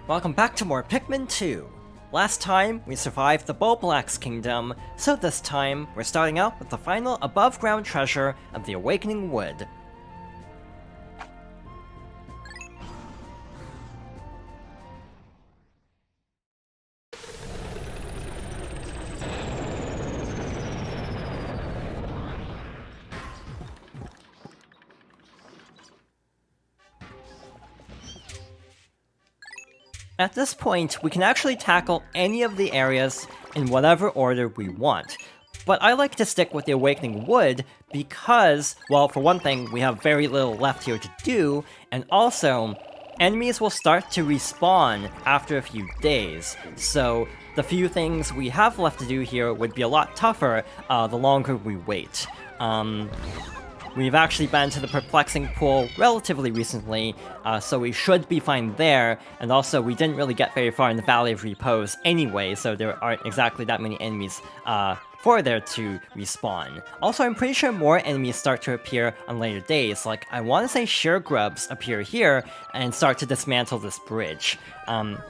Welcome back to more Pikmin 2. Last time, we survived the Bulblax Kingdom, so this time, we're starting out with the final above-ground treasure of the Awakening Wood. At this point, we can actually tackle any of the areas in whatever order we want. But I like to stick with the Awakening Wood because, well, for one thing, we have very little left here to do, and also, enemies will start to respawn after a few days. So, the few things we have left to do here would be a lot tougher the longer we wait. We've actually been to the Perplexing Pool relatively recently, so we should be fine there, and also we didn't really get very far in the Valley of Repose anyway, so there aren't exactly that many enemies for there to respawn. Also, I'm pretty sure more enemies start to appear on later days, like I want to say Sheargrubs appear here and start to dismantle this bridge.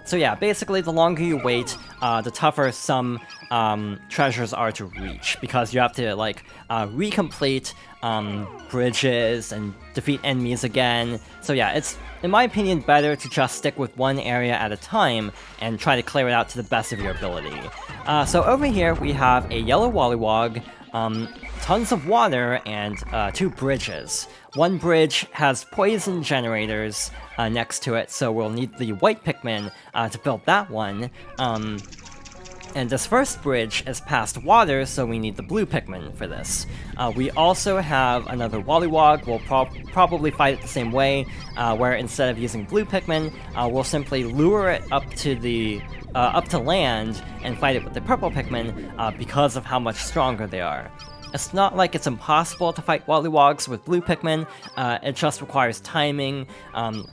So yeah, basically the longer you wait, the tougher some treasures are to reach, because you have to like recomplete bridges and defeat enemies again. So yeah, it's, in my opinion, better to just stick with one area at a time and try to clear it out to the best of your ability. So over here we have a yellow Wollywog, tons of water, and 2 bridges. One bridge has poison generators next to it, so we'll need the white Pikmin to build that one. And this first bridge is past water, so we need the blue Pikmin for this. We also have another Wollywog. We'll probably fight it the same way, where instead of using blue Pikmin, we'll simply lure it up to land and fight it with the purple Pikmin because of how much stronger they are. It's not like it's impossible to fight Wollywogs with blue Pikmin, it just requires timing,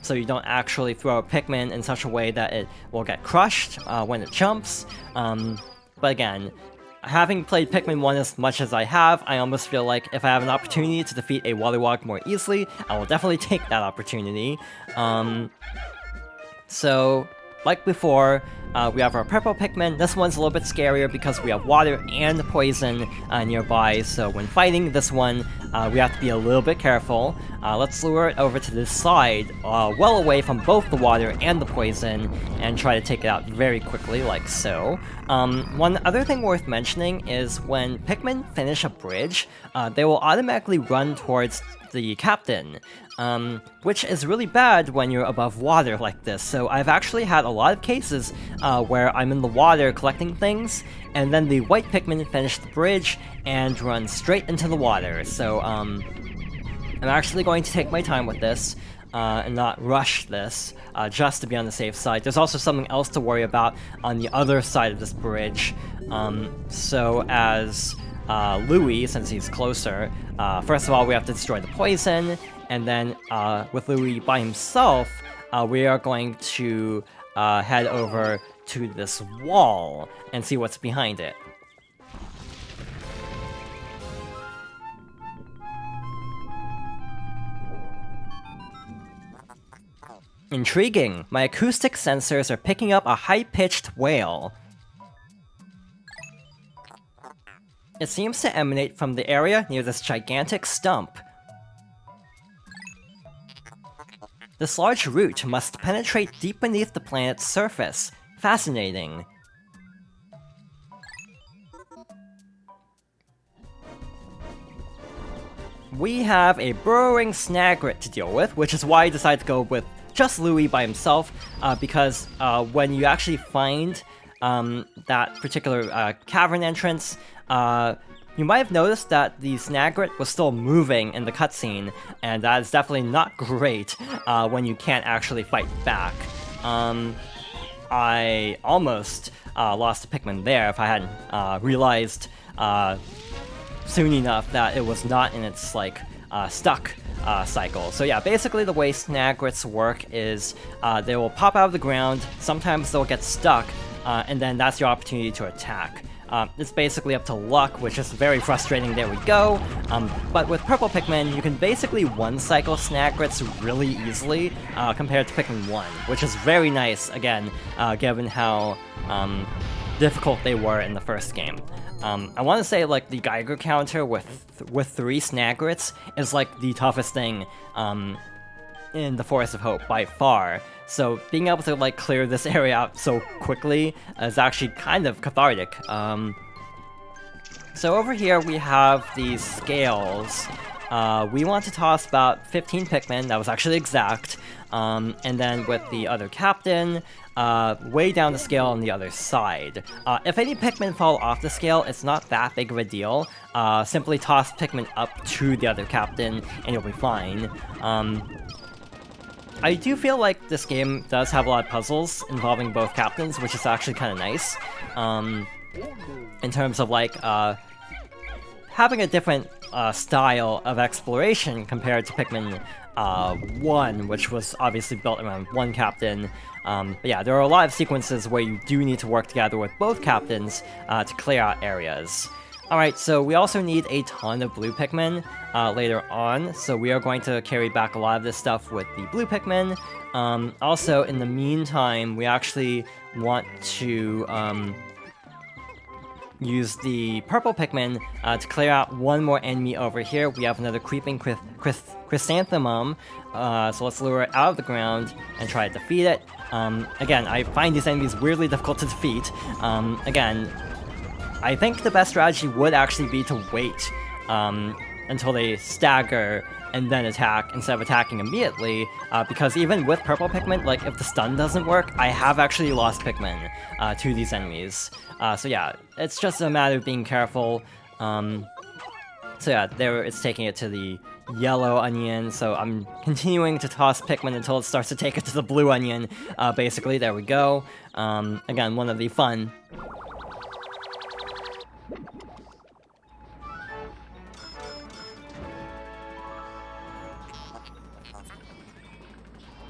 so you don't actually throw a Pikmin in such a way that it will get crushed when it jumps. But again, having played Pikmin 1 as much as I have, I almost feel like if I have an opportunity to defeat a Wollywog more easily, I will definitely take that opportunity. So, like before, we have our purple Pikmin. This one's a little bit scarier because we have water and poison nearby, so when fighting this one, we have to be a little bit careful. Let's lure it over to this side, well away from both the water and the poison, and try to take it out very quickly, like so. One other thing worth mentioning is when Pikmin finish a bridge, they will automatically run towards the captain, which is really bad when you're above water like this. So I've actually had a lot of cases where I'm in the water collecting things, and then the white Pikmin finish the bridge and run straight into the water. So I'm actually going to take my time with this and not rush this, just to be on the safe side. There's also something else to worry about on the other side of this bridge. So as Louis, since he's closer, first of all we have to destroy the poison, and then with Louis by himself, we are going to head over to this wall and see what's behind it. Intriguing! My acoustic sensors are picking up a high-pitched wail. It seems to emanate from the area near this gigantic stump. This large root must penetrate deep beneath the planet's surface. Fascinating. We have a burrowing Snagret to deal with, which is why I decided to go with just Louis by himself, because when you actually find that particular cavern entrance, you might have noticed that the Snagret was still moving in the cutscene, and that is definitely not great when you can't actually fight back. I almost lost a Pikmin there if I hadn't realized soon enough that it was not in its, like, stuck cycle. So yeah, basically the way Snagrets work is they will pop out of the ground, sometimes they'll get stuck, and then that's your opportunity to attack. It's basically up to luck, which is very frustrating. There we go. But with purple Pikmin, you can basically one-cycle Snagrets really easily compared to Pikmin 1, which is very nice, again, given how difficult they were in the first game. I want to say, like, the Geiger counter with 3 Snagrets is, like, the toughest thing in the Forest of Hope by far. So being able to, like, clear this area out so quickly is actually kind of cathartic. So over here we have these scales. We want to toss about 15 Pikmin, that was actually exact. And then with the other captain, way down the scale on the other side. If any Pikmin fall off the scale, it's not that big of a deal. Simply toss Pikmin up to the other captain, and you'll be fine. I do feel like this game does have a lot of puzzles involving both captains, which is actually kind of nice. In terms of, like, having a different style of exploration compared to Pikmin 1, which was obviously built around one captain. But yeah, there are a lot of sequences where you do need to work together with both captains to clear out areas. Alright, so we also need a ton of blue Pikmin later on, so we are going to carry back a lot of this stuff with the blue Pikmin. Also, in the meantime, we actually want to use the purple Pikmin to clear out one more enemy over here. We have another creeping chrysanthemum, so let's lure it out of the ground and try to defeat it. Again, I find these enemies weirdly difficult to defeat. Again, I think the best strategy would actually be to wait until they stagger and then attack instead of attacking immediately, because even with purple Pikmin, like, if the stun doesn't work, I have actually lost Pikmin to these enemies. So yeah, it's just a matter of being careful. So yeah, there it's taking it to the yellow onion, so I'm continuing to toss Pikmin until it starts to take it to the blue onion, basically. There we go. Again, one of the fun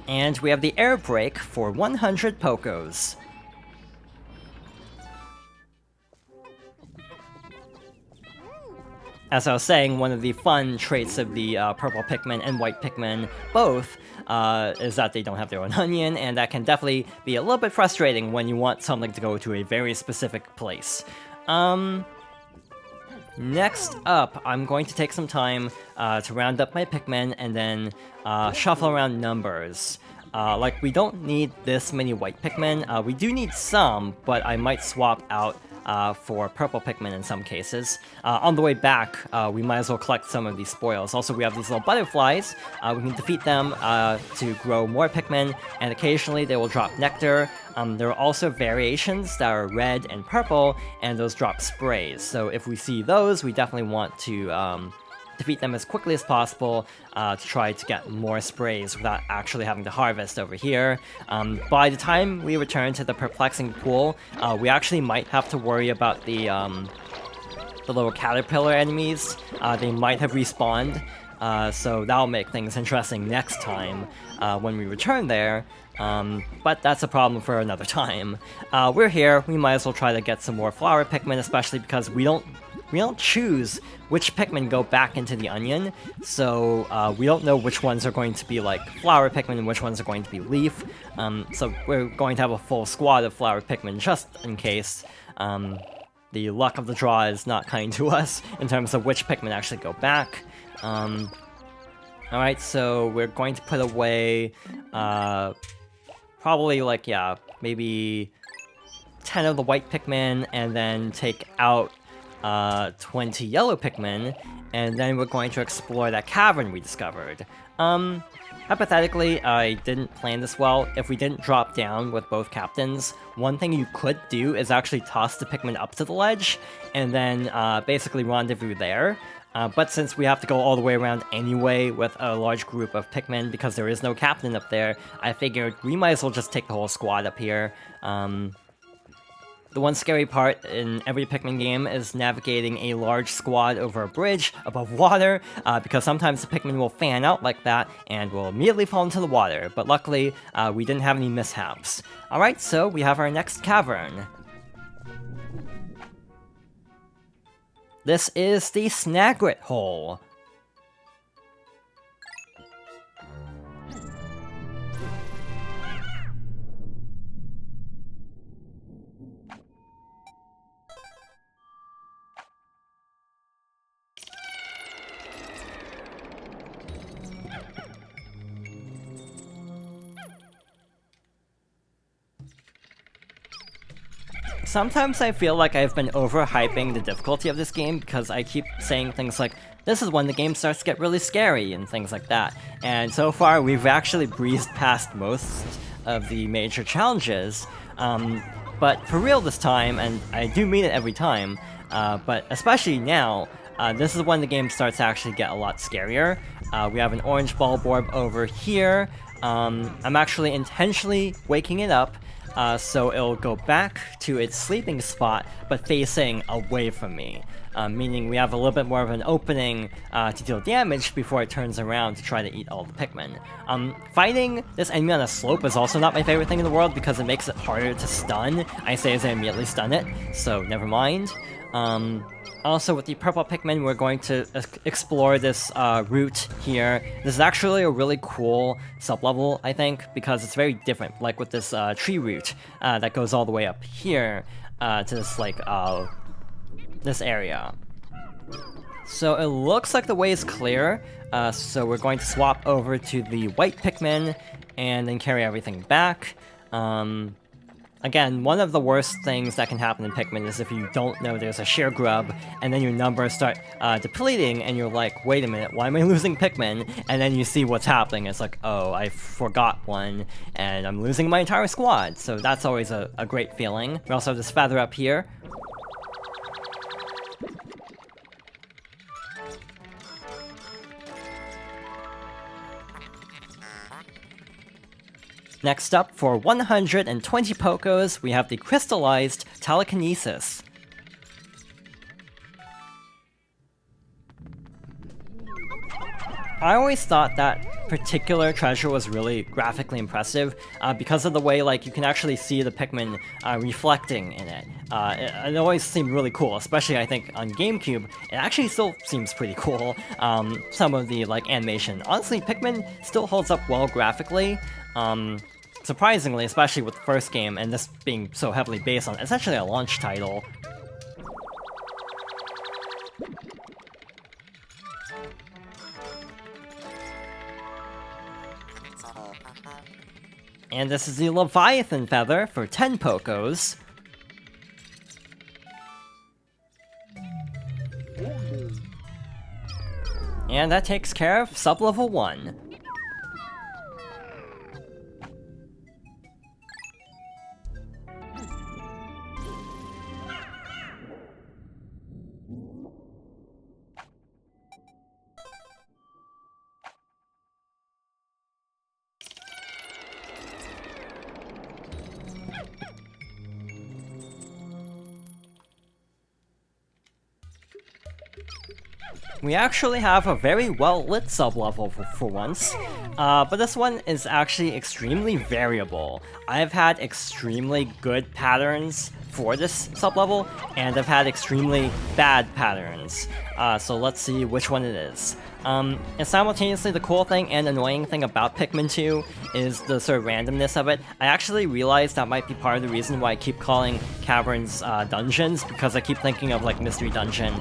and we have the air brake for 100 Pokos. As I was saying, one of the fun traits of the purple Pikmin and white Pikmin both is that they don't have their own onion, and that can definitely be a little bit frustrating when you want something to go to a very specific place. Next up, I'm going to take some time to round up my Pikmin and then shuffle around numbers. Like, we don't need this many white Pikmin. We do need some, but I might swap out for purple Pikmin in some cases. On the way back, we might as well collect some of these spoils. Also, we have these little butterflies. We can defeat them to grow more Pikmin, and occasionally they will drop nectar. There are also variations that are red and purple, and those drop sprays. So if we see those, we definitely want to defeat them as quickly as possible to try to get more sprays without actually having to harvest over here. By the time we return to the perplexing pool, we actually might have to worry about the little caterpillar enemies. They might have respawned, so that'll make things interesting next time when we return there. But that's a problem for another time. We're here, we might as well try to get some more flower Pikmin, especially because we don't choose which Pikmin go back into the onion, so we don't know which ones are going to be like flower Pikmin and which ones are going to be leaf. So we're going to have a full squad of flower Pikmin just in case. The luck of the draw is not kind to us in terms of which Pikmin actually go back. Alright, so we're going to put away probably, like, yeah, maybe 10 of the white Pikmin, and then take out 20 yellow Pikmin, and then we're going to explore that cavern we discovered. Hypothetically, I didn't plan this well. If we didn't drop down with both captains, one thing you could do is actually toss the Pikmin up to the ledge, and then basically rendezvous there. But since we have to go all the way around anyway with a large group of Pikmin because there is no captain up there, I figured we might as well just take the whole squad up here. The one scary part in every Pikmin game is navigating a large squad over a bridge above water, because sometimes the Pikmin will fan out like that and will immediately fall into the water, but luckily we didn't have any mishaps. Alright, so we have our next cavern. This is the Snagret Hole. Sometimes I feel like I've been overhyping the difficulty of this game because I keep saying things like, this is when the game starts to get really scary and things like that. And so far we've actually breezed past most of the major challenges. But for real this time, and I do mean it every time, but especially now, this is when the game starts to actually get a lot scarier. We have an orange ball orb over here. I'm actually intentionally waking it up, so it'll go back to its sleeping spot, but facing away from me. Meaning we have a little bit more of an opening to deal damage before it turns around to try to eat all the Pikmin. Fighting this enemy on a slope is also not my favorite thing in the world because it makes it harder to stun. I say as I immediately stun it, so never mind. Also, with the purple Pikmin, we're going to explore this route here. This is actually a really cool sub-level, I think, because it's very different, like with this tree route that goes all the way up here to this, like, this area. So it looks like the way is clear, so we're going to swap over to the white Pikmin and then carry everything back. Again, one of the worst things that can happen in Pikmin is if you don't know there's a sheer grub, and then your numbers start depleting, and you're like, wait a minute, why am I losing Pikmin? And then you see what's happening, it's like, oh, I forgot one, and I'm losing my entire squad, so that's always a great feeling. We also have this feather up here. Next up, for 120 Pokos, we have the Crystallized Telekinesis. I always thought that particular treasure was really graphically impressive because of the way, like, you can actually see the Pikmin reflecting in it. It always seemed really cool, especially I think on GameCube. It actually still seems pretty cool. Some of the, like, animation. Honestly, Pikmin still holds up well graphically. Surprisingly, especially with the first game, and this being so heavily based on essentially a launch title. And this is the Leviathan Feather for 10 Pokos. And that takes care of sub-level 1. We actually have a very well-lit sub-level for once, but this one is actually extremely variable. I've had extremely good patterns for this sub-level, and I've had extremely bad patterns, so let's see which one it is. And simultaneously, the cool thing and annoying thing about Pikmin 2 is the sort of randomness of it. I actually realized that might be part of the reason why I keep calling caverns dungeons, because I keep thinking of, like, Mystery Dungeon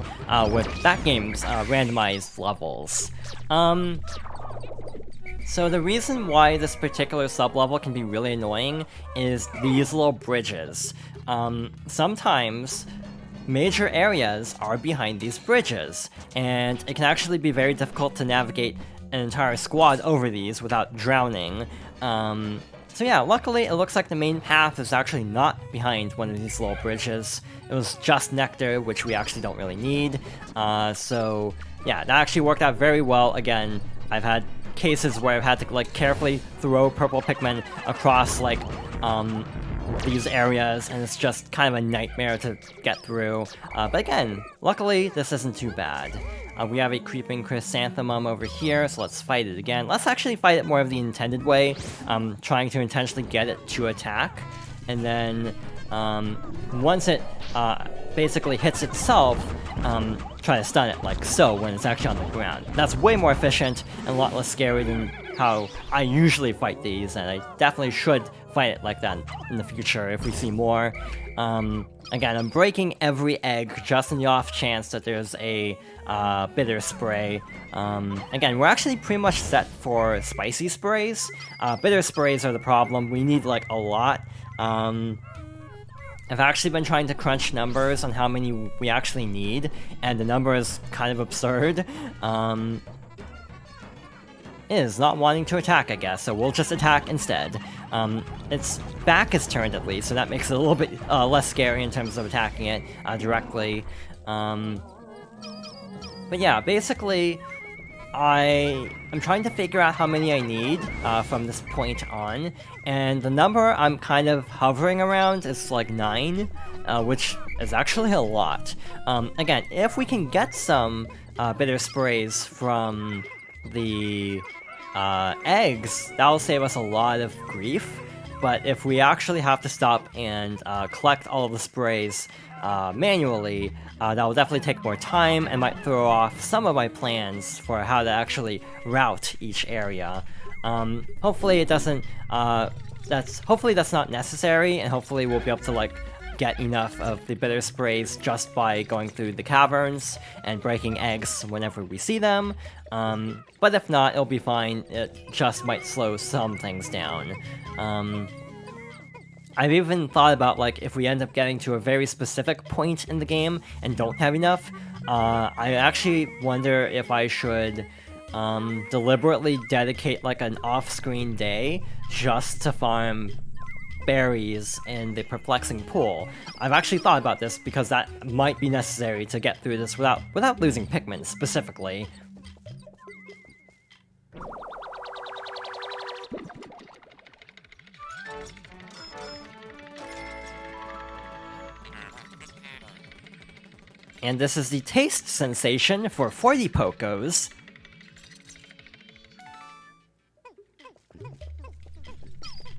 with that game's randomized levels. So the reason why this particular sub-level can be really annoying is these little bridges. Sometimes major areas are behind these bridges, and it can actually be very difficult to navigate an entire squad over these without drowning. So yeah, luckily it looks like the main path is actually not behind one of these little bridges. It was just Nectar, which we actually don't really need. So yeah, that actually worked out very well. Again, I've had cases where I've had to, like, carefully throw purple Pikmin across, like, these areas, and it's just kind of a nightmare to get through. But again, luckily, this isn't too bad. We have a creeping chrysanthemum over here, so let's fight it again. Let's actually fight it more of the intended way, trying to intentionally get it to attack. And then, once it basically hits itself, try try to stun it like so when it's actually on the ground. That's way more efficient and a lot less scary than how I usually fight these, and I definitely should fight it like that in the future if we see more. Again, I'm breaking every egg just in the off chance that there's a bitter spray. Again, we're actually pretty much set for spicy sprays. Bitter sprays are the problem. We need like a lot. I've actually been trying to crunch numbers on how many we actually need, and the number is kind of absurd. It is not wanting to attack, I guess, so we'll just attack instead. Its back is turned at least, so that makes it a little bit less scary in terms of attacking it directly. But yeah, basically, I'm trying to figure out how many I need from this point on, and the number I'm kind of hovering around is like 9, which is actually a lot. Again, if we can get some bitter sprays from the eggs, that'll save us a lot of grief, but if we actually have to stop and collect all of the sprays manually, that will definitely take more time and might throw off some of my plans for how to actually route each area. Hopefully it doesn't, hopefully that's not necessary, and hopefully we'll be able to like get enough of the bitter sprays just by going through the caverns and breaking eggs whenever we see them. But if not, it'll be fine. It just might slow some things down. I've even thought about, like, if we end up getting to a very specific point in the game and don't have enough, I actually wonder if I should deliberately dedicate, like, an off-screen day just to farm berries in the perplexing pool. I've actually thought about this because that might be necessary to get through this without losing Pikmin, specifically. And this is the taste sensation for 40 Pokos.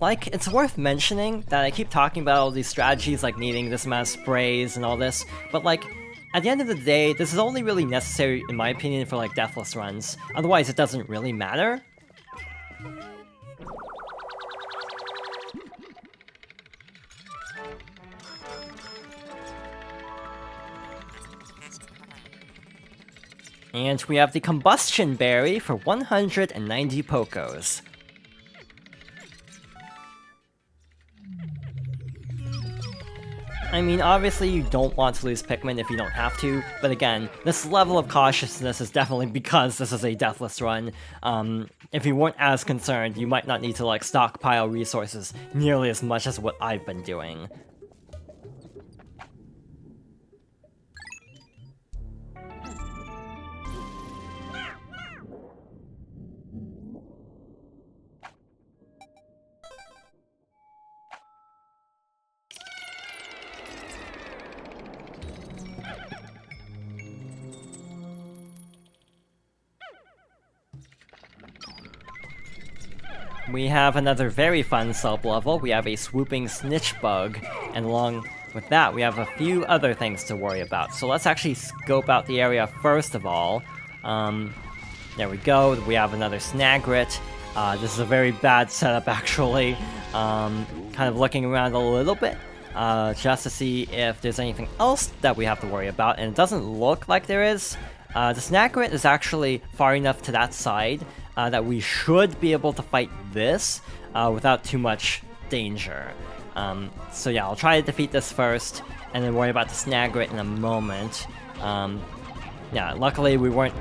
Like, it's worth mentioning that I keep talking about all these strategies, like needing this amount of sprays and all this, but like, at the end of the day, this is only really necessary, in my opinion, for like deathless runs. Otherwise, it doesn't really matter. And we have the Combustion Berry for 190 Pokos. I mean, obviously you don't want to lose Pikmin if you don't have to, but again, this level of cautiousness is definitely because this is a deathless run. If you weren't as concerned, you might not need to like stockpile resources nearly as much as what I've been doing. We have another very fun sub-level. We have a swooping snitch bug, and along with that, we have a few other things to worry about. So let's actually scope out the area first of all. There we go. We have another Snagret. This is a very bad setup, actually. Kind of looking around a little bit, just to see if there's anything else that we have to worry about, and it doesn't look like there is. The Snagret is actually far enough to that side that we should be able to fight this without too much danger. So yeah, I'll try to defeat this first, and then worry about the Snagret in a moment. Yeah, luckily we weren't,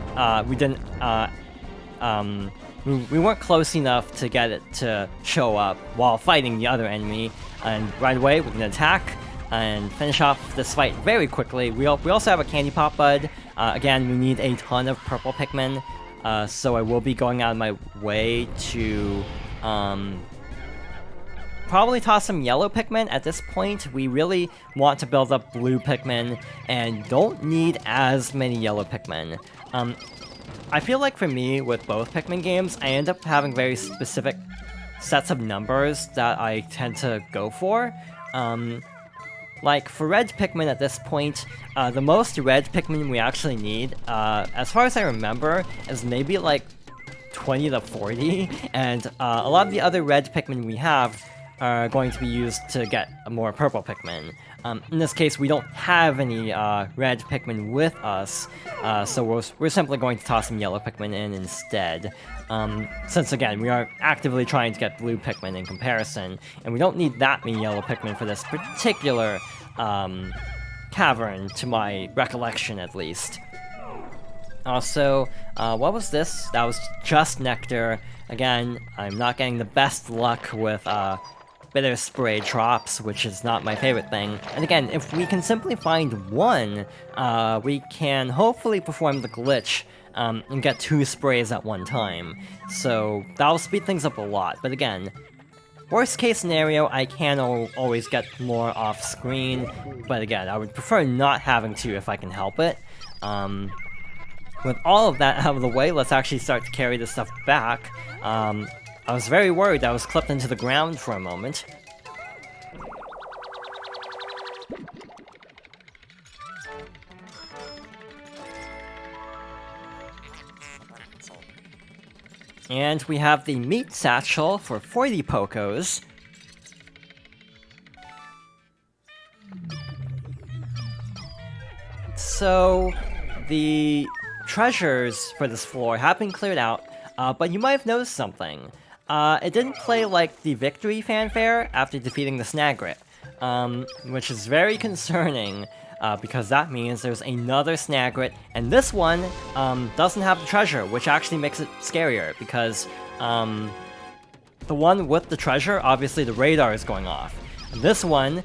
we weren't close enough to get it to show up while fighting the other enemy, and right away we can attack and finish off this fight very quickly. We also have a Candy Pop Bud. Again, we need a ton of purple Pikmin, so I will be going out of my way to probably toss some yellow Pikmin at this point. We really want to build up blue Pikmin and don't need as many yellow Pikmin. I feel like for me, with both Pikmin games, I end up having very specific sets of numbers that I tend to go for. Like, for red Pikmin at this point, the most red Pikmin we actually need, as far as I remember, is maybe like 20 to 40, and a lot of the other red Pikmin we have are going to be used to get a more purple Pikmin. In this case, we don't have any red Pikmin with us, so we're simply going to toss some yellow Pikmin in instead. Since, again, we are actively trying to get blue Pikmin in comparison, and we don't need that many yellow Pikmin for this particular cavern, to my recollection at least. Also, what was this? That was just nectar. Again, I'm not getting the best luck with bitter spray drops, which is not my favorite thing. And again, if we can simply find one, we can hopefully perform the glitch and get 2 sprays at one time. So that'll speed things up a lot. But again, worst case scenario, I can always get more off screen. But again, I would prefer not having to if I can help it. With all of that out of the way, let's actually start to carry this stuff back. I was very worried I was clipped into the ground for a moment. And we have the meat satchel for 40 Pokos. So, the treasures for this floor have been cleared out, but you might have noticed something. It didn't play like the victory fanfare after defeating the Snagret, which is very concerning, because that means there's another Snagret, and this one doesn't have the treasure, which actually makes it scarier, because the one with the treasure, obviously the radar is going off. And this one,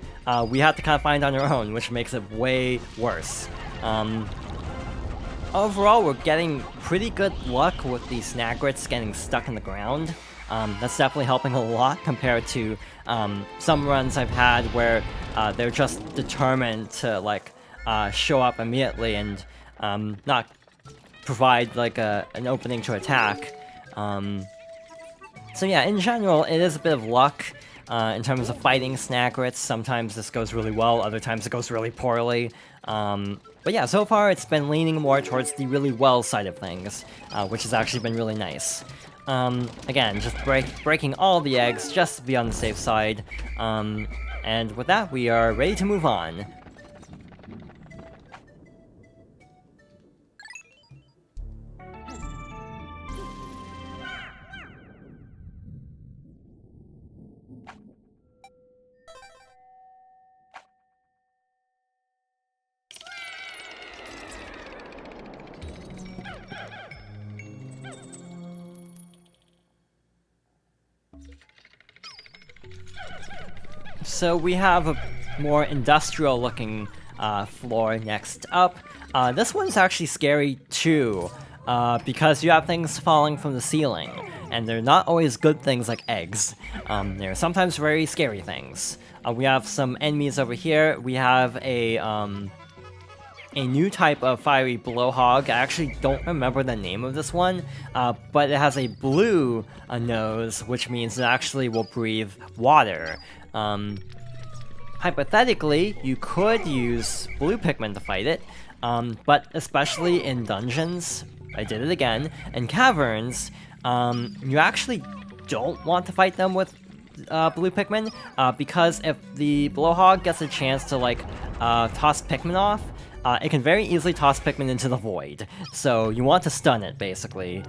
we have to kind of find on our own, which makes it way worse. Overall, we're getting pretty good luck with the Snagrets getting stuck in the ground. That's definitely helping a lot compared to some runs I've had where they're just determined to like show up immediately and not provide like an opening to attack. So yeah, in general, it is a bit of luck in terms of fighting Snagrets. Sometimes this goes really well, other times it goes really poorly. But yeah, so far it's been leaning more towards the really well side of things, which has actually been really nice. Again, just breaking all the eggs just to be on the safe side. And with that, we are ready to move on. So we have a more industrial-looking floor next up. This one's actually scary too, because you have things falling from the ceiling, and they're not always good things like eggs. They're sometimes very scary things. We have some enemies over here. We have a new type of fiery blowhog. I actually don't remember the name of this one, but it has a blue nose, which means it actually will breathe water. Hypothetically, you could use blue Pikmin to fight it, but especially in dungeons, I did it again, in caverns, you actually don't want to fight them with blue Pikmin, because if the blowhog gets a chance to like toss Pikmin off, it can very easily toss Pikmin into the void. So you want to stun it, basically.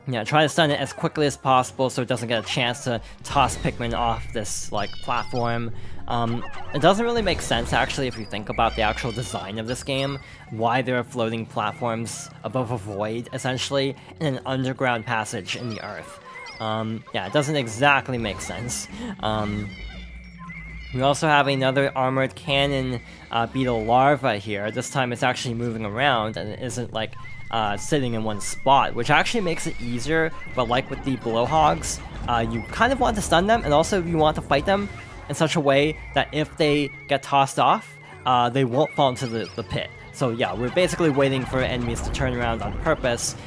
Yeah, try to stun it as quickly as possible so it doesn't get a chance to toss Pikmin off this, like, platform. It doesn't really make sense, actually, if you think about the actual design of this game, why there are floating platforms above a void, essentially, in an underground passage in the earth. Yeah, it doesn't exactly make sense. We also have another armored cannon beetle larva here. This time it's actually moving around and it isn't, like, sitting in one spot, which actually makes it easier, but like with the blowhogs, you kind of want to stun them, and also you want to fight them in such a way that if they get tossed off, they won't fall into the pit. So yeah, we're basically waiting for enemies to turn around on purpose,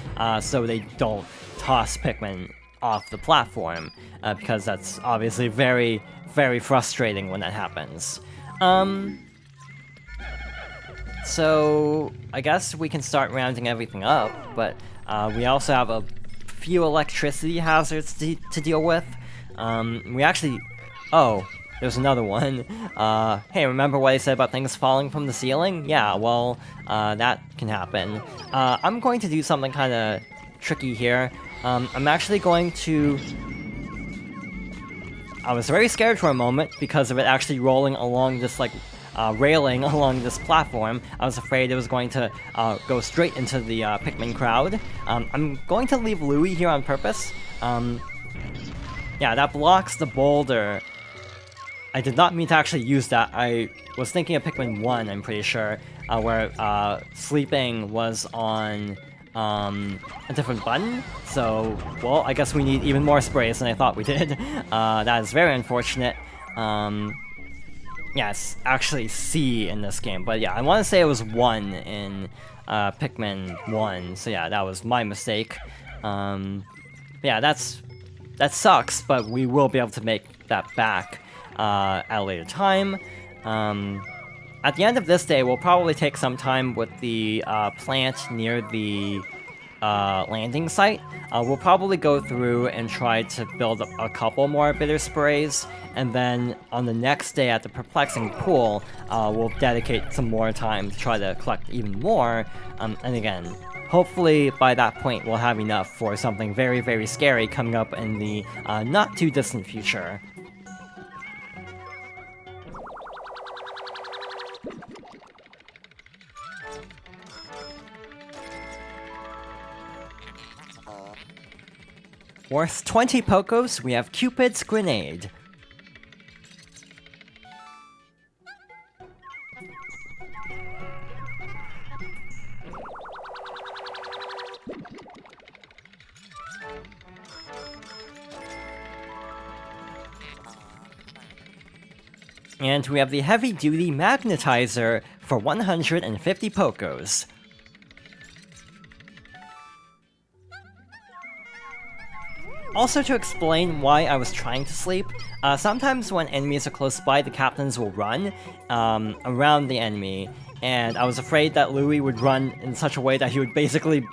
so they don't toss Pikmin off the platform, because that's obviously very, very frustrating when that happens. So I guess we can start rounding everything up, but we also have a few electricity hazards to deal with. We actually... Oh, there's another one. Hey, remember what I said about things falling from the ceiling? Yeah, well, that can happen. I'm going to do something kind of tricky here. I'm actually going to... I was very scared for a moment because of it actually rolling along this, like, railing along this platform. I was afraid it was going to go straight into the Pikmin crowd. I'm going to leave Louie here on purpose. Yeah, that blocks the boulder. I did not mean to actually use that. I was thinking of Pikmin 1, I'm pretty sure, where sleeping was on a different button. So, well, I guess we need even more sprays than I thought we did. That is very unfortunate. Yeah, it's actually C in this game, but yeah, I want to say it was 1 in Pikmin 1, so yeah, that was my mistake. Yeah, that sucks, but we will be able to make that back at a later time. At the end of this day, we'll probably take some time with the plant near the landing site. We'll probably go through and try to build a couple more bitter sprays, and then on the next day at the perplexing pool, we'll dedicate some more time to try to collect even more, and again, hopefully by that point we'll have enough for something very, very scary coming up in the not too distant future. Worth 20 Pokos, we have Cupid's Grenade. And we have the Heavy Duty Magnetizer for 150 Pokos. Also, to explain why I was trying to sleep, sometimes when enemies are close by, the captains will run around the enemy, and I was afraid that Louie would run in such a way that he would basically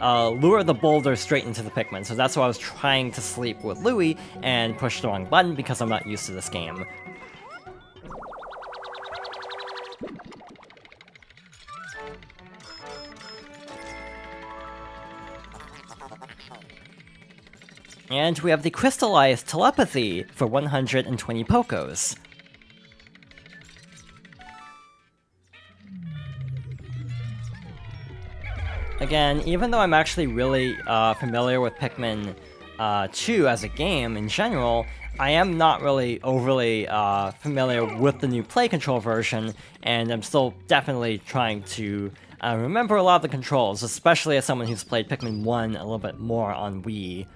lure the boulder straight into the Pikmin, so that's why I was trying to sleep with Louie and push the wrong button because I'm not used to this game. And we have the Crystallized Telepathy for 120 Pokos. Again, even though I'm actually really familiar with Pikmin 2 as a game in general, I am not really overly familiar with the new play control version, and I'm still definitely trying to remember a lot of the controls, especially as someone who's played Pikmin 1 a little bit more on Wii.